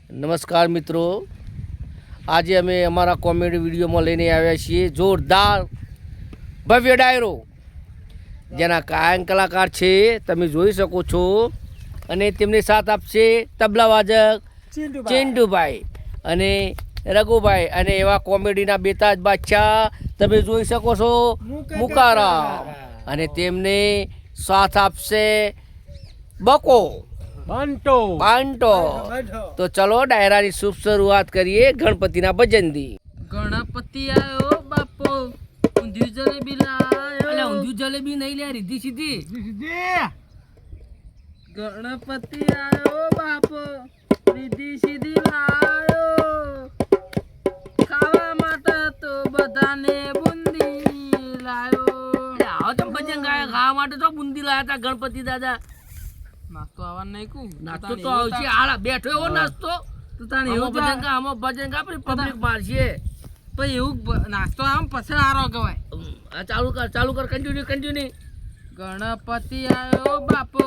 નમસ્કાર મિત્રો, આજે અમે અમારા કોમેડી વિડીયોમાં લઈને આવ્યા છીએ જોરદાર ભવ્ય ડાયરો, જેના કાયમ કલાકાર છે તમે જોઈ શકો છો, અને તેમને સાથ આપશે તબલા વાજક ચિંટુભાઈ અને રઘુભાઈ, અને એવા કોમેડીના બેતાજ બાદશાહ તમે જોઈ શકો છો મુકારામ, અને તેમને સાથ આપશે બકો બાંટો. તો ચલો ડાયરાની શુભ શરૂઆત કરીએ ગણપતિના ભજનથી. ગણપતિ આયો બાપો, ઊંધિયું જલેબી લાયો. અલ્યા ઊંધિયું જલેબી નહીં લે, રીધી સીધી. ગણપતિ આયો બાપો, રીધી સીધી લાયો. ખાવા માટે તો બધાને બુંદી લાયો. આવો તમે ભજન ગાયા, ખાવા માટે તો બુંદી લાયા હતા ગણપતિ દાદા. નાસ્તો આવવાનું નહીં કુ, નાસ્તો તો આવશે, હાલા બેઠો એવો નાસ્તો. તું તાણે આમાં એવું ભજન ગા, આમાં ભજન ગા, પછી પબ્લિક મારશે. પછી એવું નાસ્તો આમ પછી હારો કહેવાય. આ ચાલુ કર કન્ટિન્યુ. ગણપતિ આયો બાપો,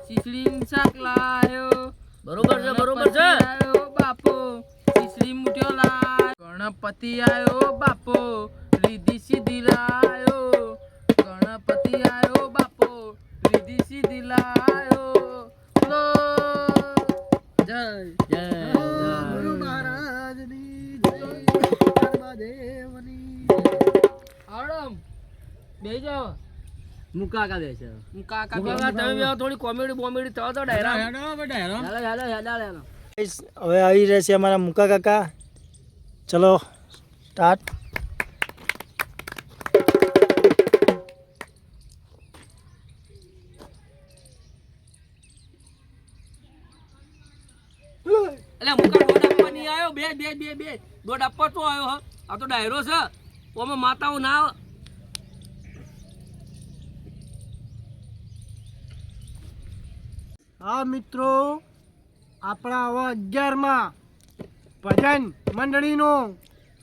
શીશડીનું શાક લાયો. બરોબર છે. ગણપતિ આયો બાપો, શીશડી મુઠ્યો લાયો. ગણપતિ આયો બાપો, રીધી સીધી લાયો. ગણપતિ આયો બાપો, રીધી સીધી લાયો. લો જય જય ગુરુ મહારાજની જય, ધર્મદેવની આડમ બેહી જાઓ. મુકાકા દે છે. કાકા મુકાકા તમે બે થોડી કોમેડી થવા દો ડાયરા. હેલો. હવે આવી રહ્યા છે અમારા મુકા કાકા. ચલો સ્ટાર્ટ. એટલે મુકા દોડ આપવા નહીં આવ્યો, બે દોડ આપવા તો આવ્યો. હા, આ તો ડાયરો છે, ઓમાં માતાઓ ના આવે. હા મિત્રો, આપણા હવે 11માં ભજન મંડળીનો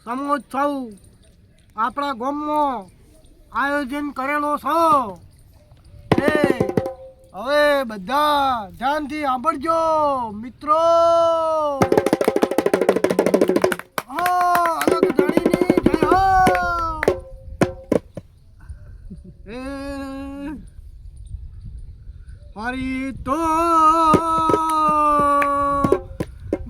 સમોત્સવ આપણા ગામમાં આયોજન કરેલો છે. હવે બધા ધ્યાનથી સાંભળજો મિત્રો. અલગ ધણીની જય હો. હરી તો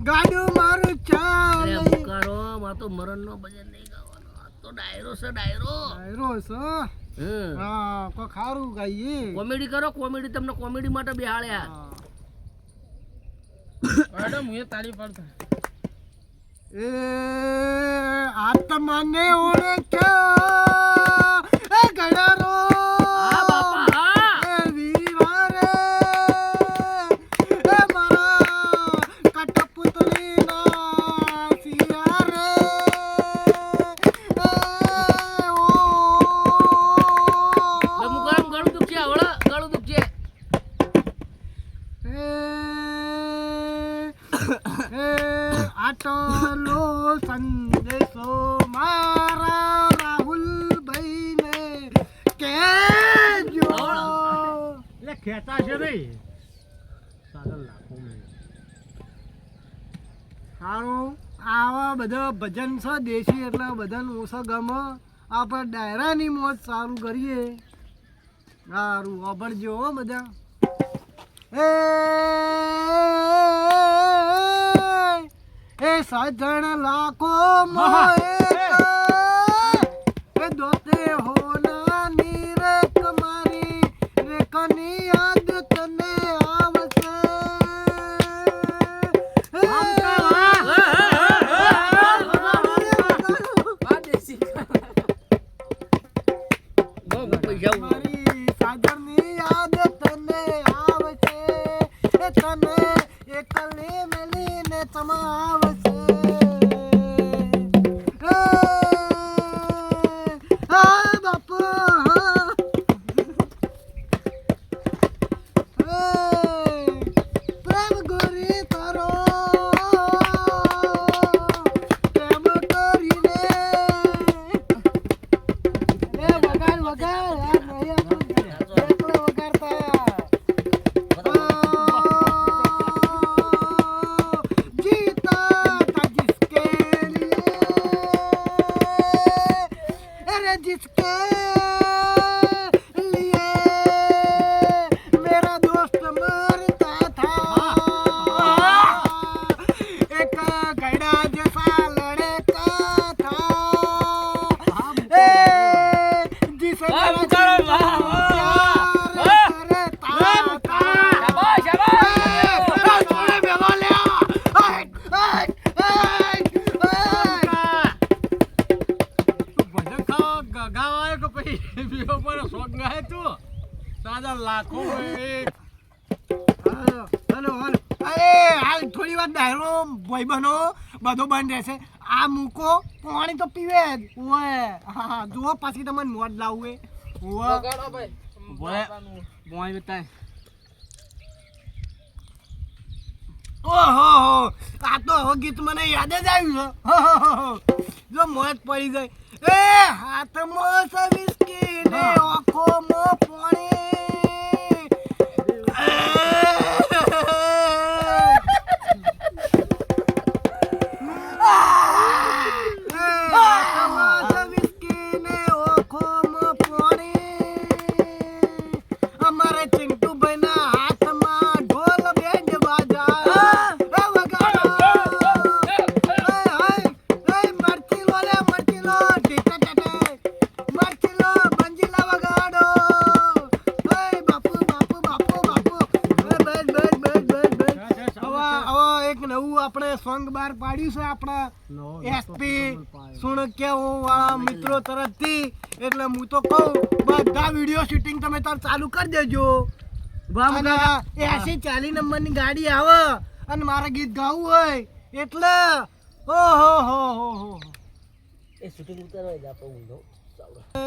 ગાડું મારું ચાલ. અરે મુકારો, માં તો મરણનો ભજન નહીં ગાવાનો, આ તો ડાયરો છે, ડાયરો. હા, કોઈ ખારું ગાઈએ. કોમેડી કરો, કોમેડી તમને કોમેડી માટે બેહાડ્યા. મેડમ હું તાળી પાડતા. એ આત્માને ઓળખ્યા એ ગડારો. હા બાપા, હા. એ વીરવારે એ મારા કટપુતળીના સિયારે. લે મુકારામ, ગળું દુખશે, હવળા ગળું દુખશે. આટલો સંદેશો મારા રાહુલભાઈને કહેજો. એટલે ખેતા છે નહીં સારું. આવા બધા ભજન છે દેશી, એટલે બધાને ઓછા ગમે. આપણે ડાયરાની મોજ સારું કરીએ. સારું વાપરજો હો બધા. એ સાજણ લાખો એ દોતે હોનાની રે તમારી રેખની યાદ તને આવશે. મારી સાજણની યાદ તને આવશે. એ તને એકલી મેલીને તમાવશે. પ્રેમ ગોરી તારો પ્રેમ કરીને વગાડ વગાડતા. જી થોડી વાર ડાયરો ભાઈ બનો બધો બંધ રહેશે આ મૂકો પાણી તો પીવે જ ઓય હા જુઓ પાછી તમને મોડ લાવવું એ ઓય બોય બતાય ઓહો આ તો હવે ગીત મને યાદ જ આવ્યું છે જો મોત પડી જાય એ હાથમાં છે વિસ્કી ને આંખોમાં પાણી હાથમાં છે વિસ્કી ને આંખોમાં પાણી અમારે ચિંટુભાઈના હાથમાં ઢોલ બેજ બાજા આપણે સોંગ બાર પાડ્યું છે આપણા એસપી સુણકેવો વાળા મિત્રો તરફથી એટલે હું તો કહું બધા વિડીયો શૂટિંગ તમે તાર ચાલુ કરી દેજો 80-40 નંબરની ગાડી આવે અને મારે ગીત ગાવું હોય એટલે ઓહો હો હો હો એ શૂટિંગ ઉતારવા જ આપણે ઊંધો એ